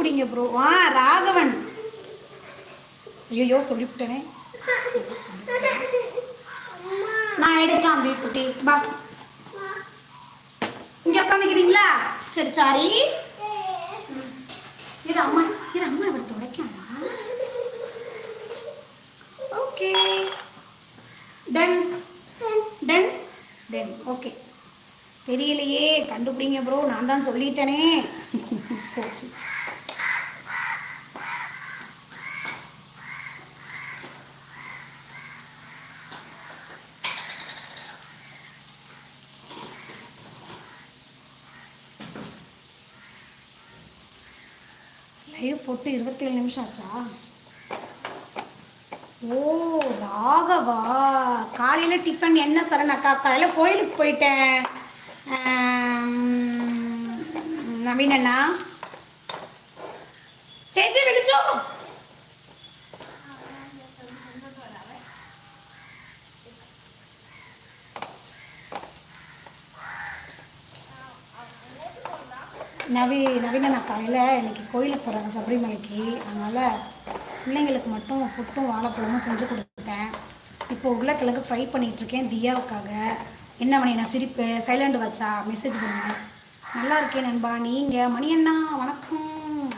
கண்டுபிடிங்க ப்ரோ. ராகவன். ஐயோ சொல்லிவிட்டேனே. நான் எடுக்கலாம் குட்டி. பா இங்க உட்காந்துக்கிறீங்களா? சரி சாரி. இது அம்மா இப்படி துடைக்கலாம். Okay done done done. Okay தெரியலையே, கண்டுபிடிங்க ப்ரோ. நான் தான் சொல்லிட்டேனே. போச்சு. லைவ் போட்டு 27 நிமிஷம் ஆச்சா? ஓ ராகவா. காலையில் டிஃபன் என்ன சரணக்கா? காலையில் கோயிலுக்கு போயிட்டேன். நவீனண்ணா சேச்சி விடுச்சோ. நவீனண்ணா காலையில் இன்னைக்கு கோயிலுக்கு போகிறாங்க சபரிமலைக்கு. அதனால் பிள்ளைங்களுக்கு மட்டும் புட்டும் வாழைப்பழமும் செஞ்சு கொடுத்துட்டேன். இப்போ உருளைக்கிழங்கு ஃப்ரை பண்ணிகிட்ருக்கேன் தியாவுக்காக. என்ன மணி நான் சிரிப்பு சைலண்ட் வச்சா மெசேஜ் பண்ணுங்க. நல்லா இருக்கேன் நண்பா. நீங்கள் மணியண்ணா வணக்கம்.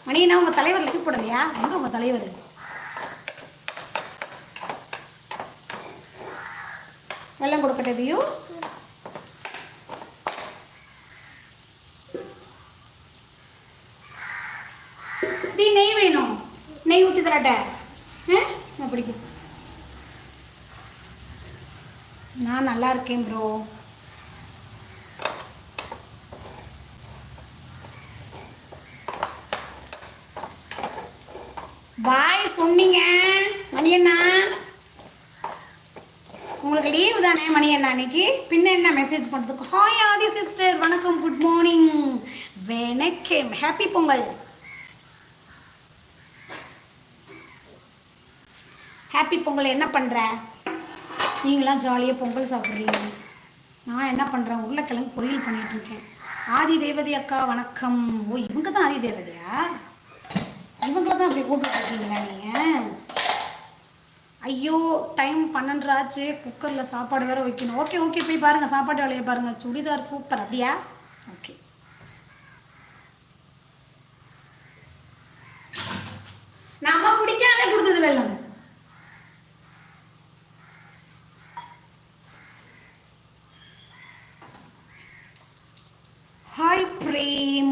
மணியண்ணா உங்கள் தலைவர் லிஃப்ட் போடலையா? எங்கே உங்கள் தலைவர்? வெள்ளம் கொடுக்கட்டதையும் நெய் வேணும். நெய் ஊற்றி தரட்ட. பிடிக்கும். நான் நல்லா இருக்கேன் ப்ரோ. பாய் சொன்னீங்க மணியண்ணா. உங்களுக்கு லீவு தானே மணியண்ணா இன்னைக்கு? பின்ன என்ன மெசேஜ் பண்ணுறதுக்கு? ஹாய் ஆதி சிஸ்டர் வணக்கம், குட் மார்னிங். வணக்கம், ஹாப்பி பொங்கல். ஹாப்பி பொங்கல். என்ன பண்ணுற? நீங்களாம் ஜாலியாக பொங்கல் சாப்பிட்றீங்க. நான் என்ன பண்ணுறேன்? உருளைக்கிழங்கு பொரியல் பண்ணிகிட்ருக்கேன். ஆதி தேவதி அக்கா வணக்கம். ஓ இவங்க தான் ஆதி தேவதையா? இவங்கள தான் அப்படி கூப்பிட்டுருக்கீங்களா நீங்கள்? ஐயோ டைம் 12 ஆச்சு. குக்கரில் சாப்பாடு வேறு வைக்கணும். ஓகே ஓகே போய் பாருங்கள், சாப்பாடு வேலையை பாருங்கள். சுடிதார் சூப்பர். அப்படியா? ஓகே. நம்ம பிடிக்காம கொடுத்தது வெள்ளம். ஹாய் பிரேம்.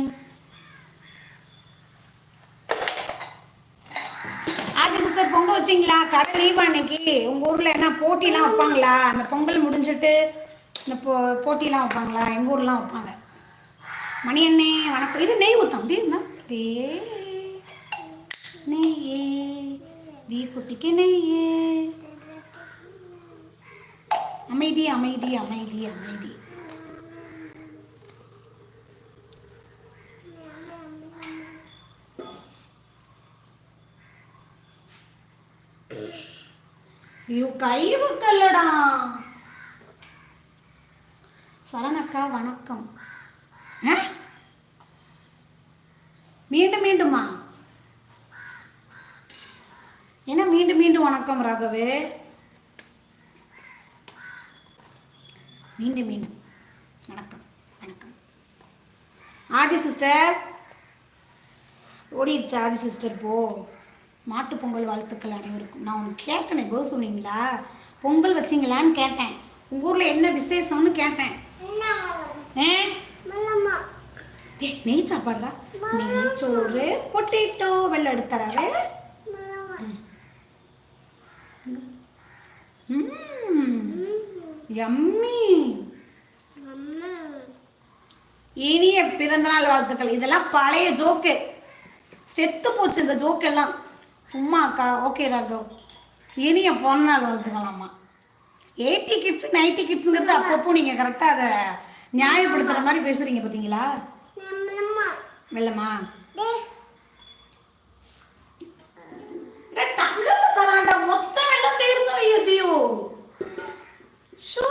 ஆதி சிஸ்டர் பொங்கல் வச்சிங்களா? கடை லீவா அன்னைக்கு? உங்கள் ஊரில் என்ன போட்டிலாம் வைப்பாங்களா? அந்த பொங்கல் முடிஞ்சிட்டு இந்த போட்டிலாம் வைப்பாங்களா? எங்கள் ஊர்லாம் வைப்பாங்க. மணி அண்ணே வணக்கம். இது நெய் ஊற்றம் அப்படி இருந்தா டே நெய்யே தீ குட்டிக்கு நெய்யே. அமைதி அமைதி அமைதி அமைதி. ஐயோ கை வைக்கலடா. சரணக்கா வணக்கம். மீண்டும் மீண்டுமா? என்ன மீண்டும் மீண்டும் வணக்கம் ராகவே? மீண்டும் மீண்டும் வணக்கம் வணக்கம். ஆதி சிஸ்டர் ஓடிடுச்சு. ஆதி சிஸ்டர் போ. மாட்டு பொங்கல் வாழ்த்துக்கள் அனைவருக்கும். நான் உனக்கு கேட்டேன், இப்போ சொன்னீங்களா பொங்கல் வச்சிங்களான்னு கேட்டேன். உங்கள் ஊரில் என்ன விசேஷம்னு கேட்டேன். நெய் சாப்பாடுறா. நெய் சோறு பொட்டேட்டோ வெள்ளை எடுத்துறாவே. யம்மி. இனிய பிறந்தநாள் வாழ்த்துக்கள். இதெல்லாம் பழைய ஜோக்கு, செத்து போச்சு இந்த ஜோக்கெல்லாம். சும்மா அக்கா. ஓகே ராகவ். இனிய பிறந்தநாள் வாழ்த்துக்கலாமா? 80 கிட்ஸ் 90 கிட்ஸுங்கிறது அப்பப்போ நீங்கள் கரெக்டாக அதை நியாயப்படுத்துகிற மாதிரி பேசுகிறீங்க பார்த்தீங்களா? வெள்ளமா தங்கல தராண்டா. மொத்த வெள்ளம் தேர்ந்து வையோ ஷோ.